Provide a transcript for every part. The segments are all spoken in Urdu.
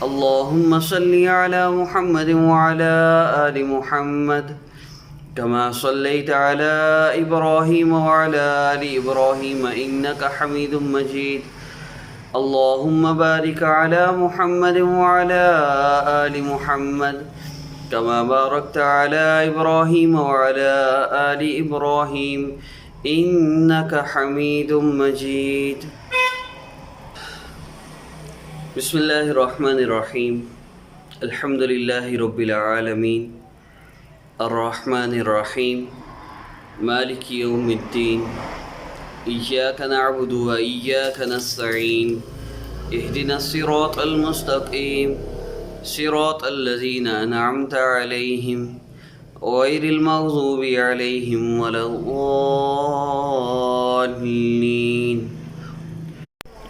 اللهم صل على محمد وعلى آل محمد كما صليت على إبراهيم وعلى آل إبراهيم إنك حميد مجيد اللهم بارك على محمد وعلى آل محمد كما باركت على إبراهيم وعلى آل إبراهيم إنك حميد مجيد بسم الله الرحمن الرحيم الحمد لله رب العالمين الرحمن الرحيم مالك يوم الدين إياك نعبد وإياك نستعين اهدنا الصراط المستقيم صراط الذين أنعمت عليهم غير المغضوب عليهم ولا الضالين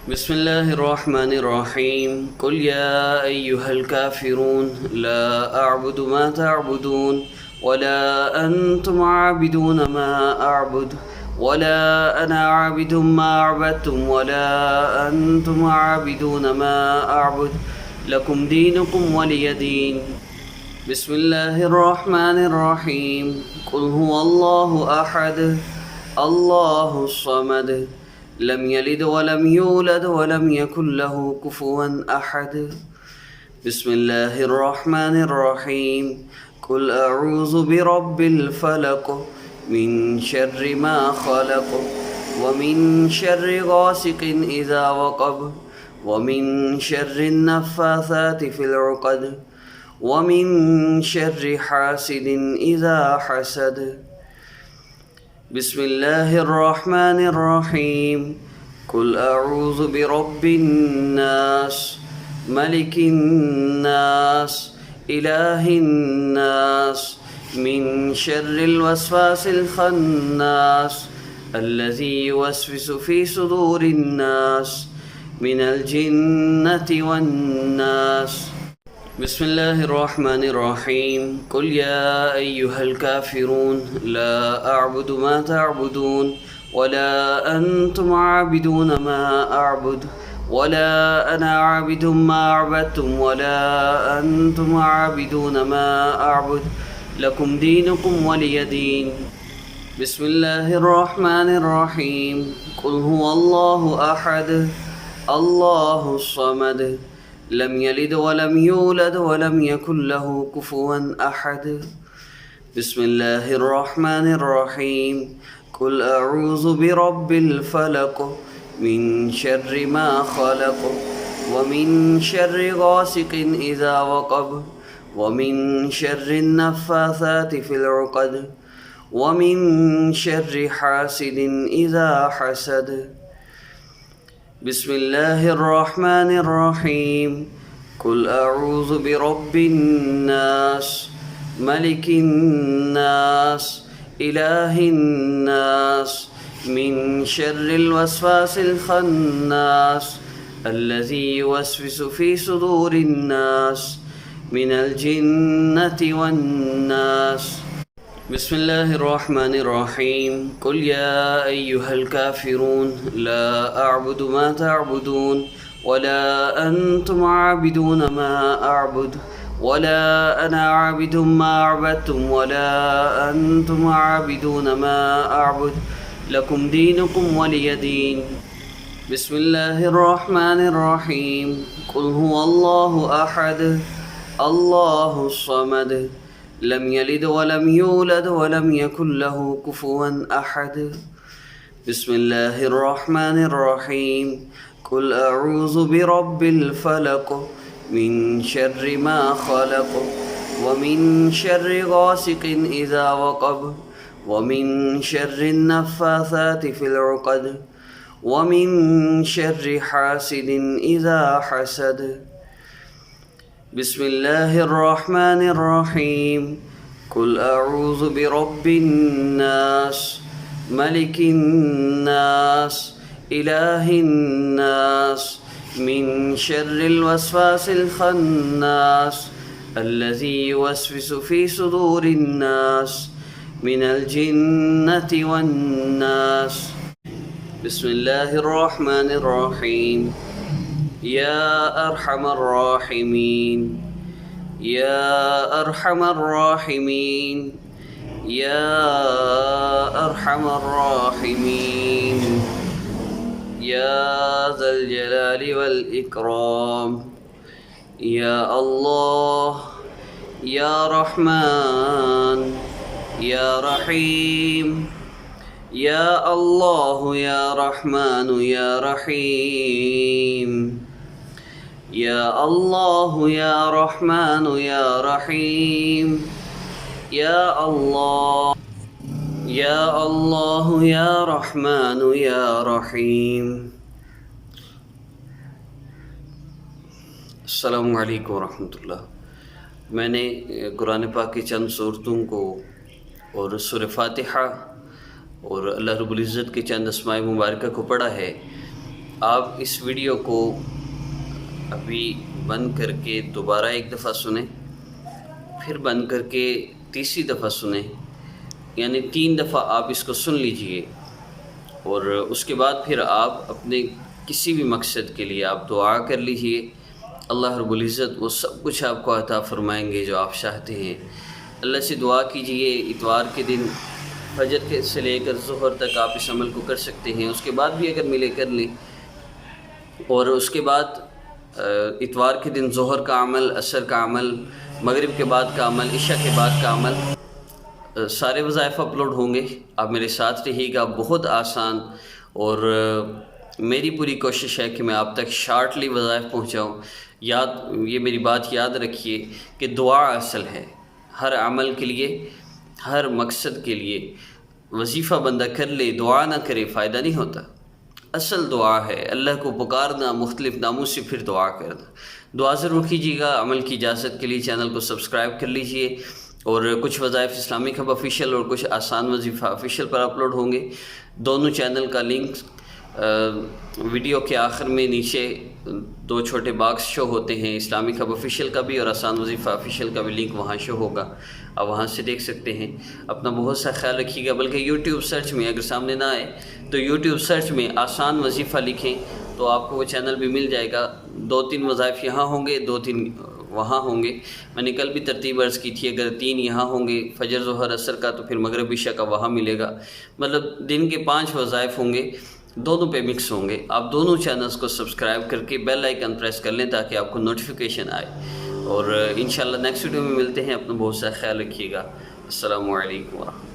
بسم الله الرحمن الرحيم قل يا أيها الكافرون لا أعبد ما تعبدون ولا أنتم عابدون ما أعبد ولا أنا عابد ما عبدتم ولا أنتم عابدون ما أعبد لكم دينكم ولي دين بسم الله الرحمن الرحيم قل هو الله أحد الله الصمد لم يلد ولم يولد ولم يكن له كفوا أحد بسم الله الرحمن الرحيم قل أعوذ برب الفلق من شر ما خلق ومن شر غاسق إذا وقب ومن شر النفاثات في العقد ومن شر حاسد إذا حسد بسم الله الرحمن الرحيم قل أعوذ برب الناس ملك الناس إله الناس من شر الوسواس الخناس الذي يوسوس في صدور الناس من الجنة والناس بسم الله الرحمن الرحيم قل يا أيها الكافرون لا أعبد ما تعبدون ولا أنتم عابدون ما أعبد ولا أنا عابد ما عبدتم ولا أنتم عابدون ما أعبد لكم دينكم ولي دين بسم الله الرحمن الرحيم قل هو الله أحد الله الصمد لم يلد ولم يولد ولم يكن له كفوا أحد بسم الله الرحمن الرحيم قل أعوذ برب الفلق من شر ما خلق ومن شر غاسق إذا وقب ومن شر النفاثات في العقد ومن شر حاسد إذا حسد بسم الله الرحمن الرحيم قل أعوذ برب الناس ملك الناس إله الناس من شر الوسواس الخناس الذي يوسوس في صدور الناس من الجنة والناس بسم الله الرحمن الرحيم قل يا أيها الكافرون لا أعبد ما تعبدون ولا أنتم عابدون ما أعبد ولا أنا عابد ما عبدتم ولا أنتم عابدون ما أعبد لكم دينكم ولي دين بسم الله الرحمن الرحيم قل هو الله أحد الله الصمد لم يلد ولم يولد ولم يكن له كفوا أحد بسم الله الرحمن الرحيم قل أعوذ برب الفلق من شر ما خلق ومن شر غاسق إذا وقب ومن شر النفاثات في العقد ومن شر حاسد إذا حسد بسم الله الرحمن الرحيم قل أعوذ برب الناس ملك الناس إله الناس من شر الوسواس الخناس الذي يوسوس في صدور الناس من الجنة والناس بسم الله الرحمن الرحيم يا أرحم الراحمين يا أرحم الراحمين يا أرحم الراحمين يا ذا الجلال والإكرام يا الله يا رحمن يا رحيم يا الله يا رحمن يا رحيم يا الله يا رحمن يا رحيم يا الله يا الله يا رحمن يا رحيم. السلام علیکم ورحمۃ اللہ. میں نے قرآن پاک کی چند صورتوں کو اور سورہ فاتحہ اور اللہ رب العزت کے چند اسماء مبارکہ کو پڑھا ہے. آپ اس ویڈیو کو ابھی بند کر کے دوبارہ ایک دفعہ سنیں، پھر بند کر کے تیسری دفعہ سنیں، یعنی 3 دفعہ آپ اس کو سن لیجئے، اور اس کے بعد پھر آپ اپنے کسی بھی مقصد کے لیے آپ دعا کر لیجئے. اللہ رب العزت وہ سب کچھ آپ کو عطا فرمائیں گے جو آپ چاہتے ہیں. اللہ سے دعا کیجئے. اتوار کے دن فجر سے لے کر ظہر تک آپ اس عمل کو کر سکتے ہیں، اس کے بعد بھی اگر ملے کر لیں، اور اس کے بعد اتوار کے دن ظہر کا عمل، عصر کا عمل، مغرب کے بعد کا عمل، عشاء کے بعد کا عمل، سارے وظائف اپلوڈ ہوں گے. آپ میرے ساتھ رہیے گا. بہت آسان، اور میری پوری کوشش ہے کہ میں آپ تک شارٹلی وظائف پہنچاؤں. یہ میری بات یاد رکھیے کہ دعا اصل ہے ہر عمل کے لیے، ہر مقصد کے لیے. وظیفہ بندہ کر لے، دعا نہ کرے، فائدہ نہیں ہوتا. اصل دعا ہے اللہ کو پکارنا، مختلف ناموں سے پھر دعا کرنا. دعا ضرور کیجیے گا. عمل کی اجازت کے لیے چینل کو سبسکرائب کر لیجئے، اور کچھ وظائف اسلامک ہب آفیشیل اور کچھ آسان وظیفہ آفیشیل پر اپلوڈ ہوں گے. دونوں چینل کا لنک ویڈیو کے آخر میں نیچے 2 چھوٹے باکس شو ہوتے ہیں. اسلامک ہب آفیشیل کا بھی اور آسان وظیفہ آفیشیل کا بھی لنک وہاں شو ہوگا، آپ وہاں سے دیکھ سکتے ہیں. اپنا بہت سا خیال رکھیے گا. بلکہ یوٹیوب سرچ میں اگر سامنے نہ آئے تو یوٹیوب سرچ میں آسان وظیفہ لکھیں تو آپ کو وہ چینل بھی مل جائے گا. 2-3 وظائف یہاں ہوں گے، 2-3 وہاں ہوں گے. میں نے کل بھی ترتیب عرض کی تھی، اگر 3 یہاں ہوں گے فجر ظہر عصر کا، تو پھر مغرب عشاء کا وہاں ملے گا. مطلب دن کے 5 وظائف ہوں گے، دونوں پہ مکس ہوں گے. آپ دونوں چینلز کو سبسکرائب کر کے بیل آئیکن پریس کر لیں تاکہ آپ کو نوٹیفیکیشن آئے. اور انشاءاللہ نیکسٹ ویڈیو میں ملتے ہیں. اپنا بہت سا خیال رکھیے گا. السلام علیکم ورحمۃ اللہ.